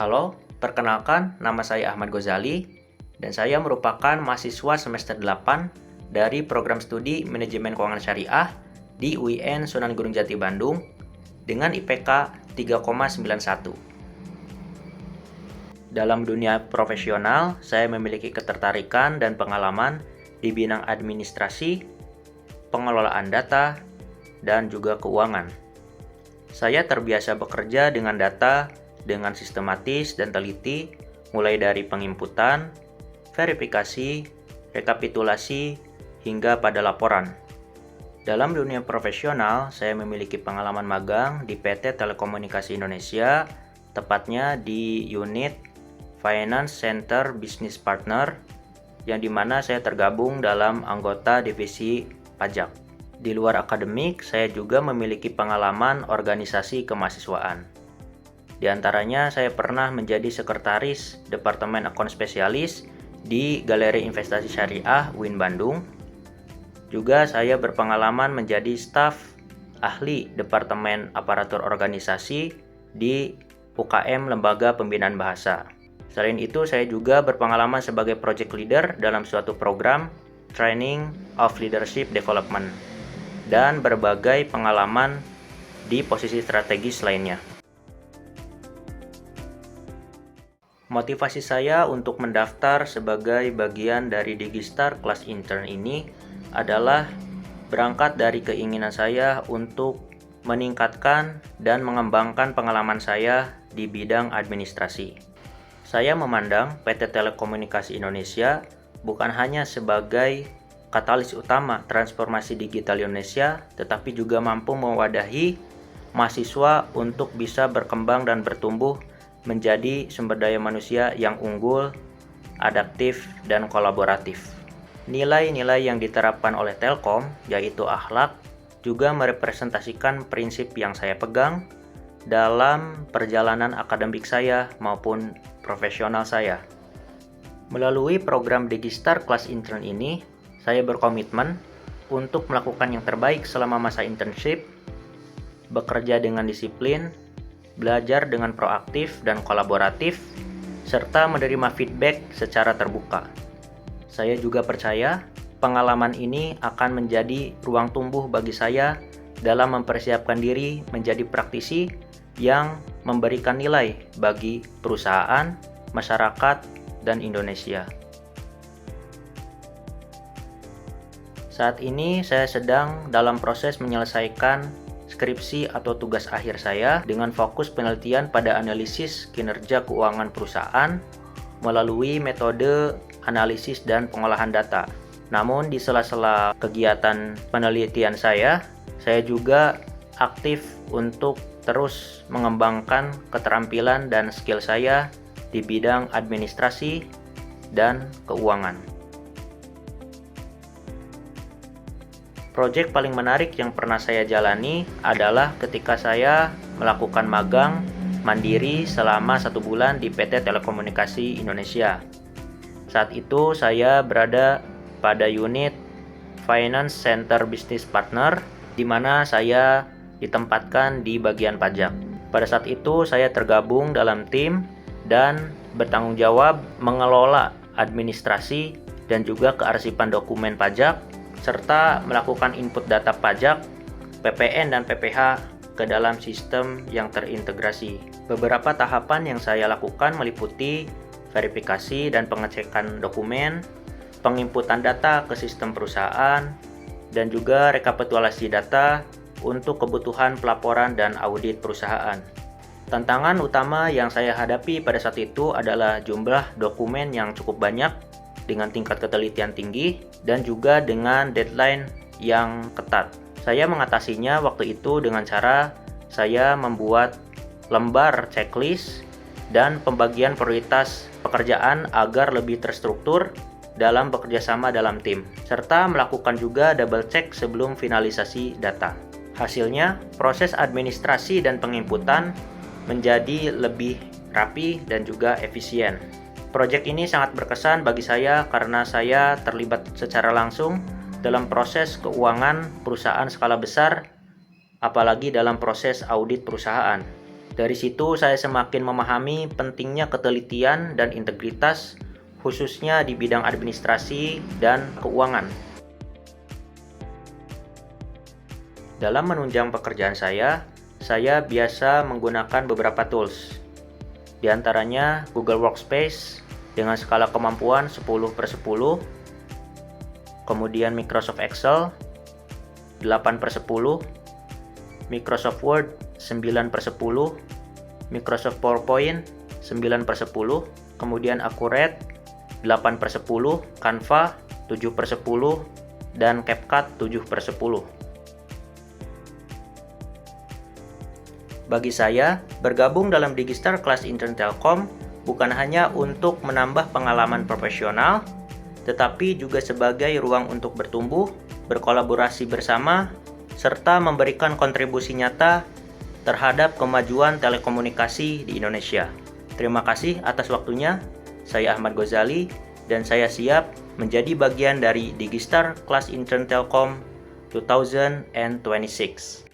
Halo, perkenalkan nama saya Ahmad Ghazali dan saya merupakan mahasiswa semester 8 dari program studi Manajemen Keuangan Syariah di UIN Sunan Gunung Jati Bandung dengan IPK 3,91. Dalam dunia profesional, saya memiliki ketertarikan dan pengalaman di bidang administrasi, pengelolaan data, dan juga keuangan. Saya terbiasa bekerja dengan data dengan sistematis dan teliti, mulai dari penginputan, verifikasi, rekapitulasi, hingga pada laporan. Dalam dunia profesional, saya memiliki pengalaman magang di PT Telekomunikasi Indonesia, tepatnya di unit Finance Center Business Partner, yang dimana saya tergabung dalam anggota divisi pajak. Di luar akademik, saya juga memiliki pengalaman organisasi kemahasiswaan. Di antaranya, saya pernah menjadi sekretaris Departemen Akun Spesialis di Galeri Investasi Syariah UIN Bandung. Juga saya berpengalaman menjadi staf ahli Departemen Aparatur Organisasi di UKM Lembaga Pembinaan Bahasa. Selain itu, saya juga berpengalaman sebagai project leader dalam suatu program Training of Leadership Development dan berbagai pengalaman di posisi strategis lainnya. Motivasi saya untuk mendaftar sebagai bagian dari Digistar kelas intern ini adalah berangkat dari keinginan saya untuk meningkatkan dan mengembangkan pengalaman saya di bidang administrasi. Saya memandang PT Telekomunikasi Indonesia bukan hanya sebagai katalis utama transformasi digital Indonesia, tetapi juga mampu mewadahi mahasiswa untuk bisa berkembang dan bertumbuh menjadi sumber daya manusia yang unggul, adaptif, dan kolaboratif. Nilai-nilai yang diterapkan oleh Telkom, yaitu akhlak, juga merepresentasikan prinsip yang saya pegang dalam perjalanan akademik saya maupun profesional saya. Melalui program Digistar kelas intern ini, saya berkomitmen untuk melakukan yang terbaik selama masa internship, bekerja dengan disiplin, belajar dengan proaktif dan kolaboratif, serta menerima feedback secara terbuka. Saya juga percaya pengalaman ini akan menjadi ruang tumbuh bagi saya dalam mempersiapkan diri menjadi praktisi yang memberikan nilai bagi perusahaan, masyarakat, dan Indonesia. Saat ini saya sedang dalam proses menyelesaikan skripsi atau tugas akhir saya dengan fokus penelitian pada analisis kinerja keuangan perusahaan melalui metode analisis dan pengolahan data. Namun di sela-sela kegiatan penelitian saya juga aktif untuk terus mengembangkan keterampilan dan skill saya di bidang administrasi dan keuangan. Proyek paling menarik yang pernah saya jalani adalah ketika saya melakukan magang mandiri selama 1 bulan di PT Telekomunikasi Indonesia. Saat itu saya berada pada unit Finance Center Business Partner, di mana saya ditempatkan di bagian pajak. Pada saat itu saya tergabung dalam tim dan bertanggung jawab mengelola administrasi dan juga kearsipan dokumen pajak, serta melakukan input data pajak, PPN dan PPh ke dalam sistem yang terintegrasi. Beberapa tahapan yang saya lakukan meliputi verifikasi dan pengecekan dokumen, penginputan data ke sistem perusahaan, dan juga rekapitulasi data untuk kebutuhan pelaporan dan audit perusahaan. Tantangan utama yang saya hadapi pada saat itu adalah jumlah dokumen yang cukup banyak dengan tingkat ketelitian tinggi dan juga dengan deadline yang ketat. Saya mengatasinya waktu itu dengan cara saya membuat lembar checklist dan pembagian prioritas pekerjaan agar lebih terstruktur dalam bekerjasama dalam tim, serta melakukan juga double check sebelum finalisasi data. Hasilnya, proses administrasi dan penginputan menjadi lebih rapi dan juga efisien. Proyek ini sangat berkesan bagi saya karena saya terlibat secara langsung dalam proses keuangan perusahaan skala besar, apalagi dalam proses audit perusahaan. Dari situ saya semakin memahami pentingnya ketelitian dan integritas, khususnya di bidang administrasi dan keuangan. Dalam menunjang pekerjaan saya biasa menggunakan beberapa tools. Di antaranya Google Workspace dengan skala kemampuan 10/10, kemudian Microsoft Excel 8/10, Microsoft Word 9/10, Microsoft PowerPoint 9/10, kemudian Accurate 8/10, Canva 7/10, dan CapCut 7/10. Bagi saya, bergabung dalam Digistar kelas Intern Telkom bukan hanya untuk menambah pengalaman profesional, tetapi juga sebagai ruang untuk bertumbuh, berkolaborasi bersama, serta memberikan kontribusi nyata terhadap kemajuan telekomunikasi di Indonesia. Terima kasih atas waktunya. Saya Ahmad Ghazali, dan saya siap menjadi bagian dari Digistar kelas Intern Telkom 2026.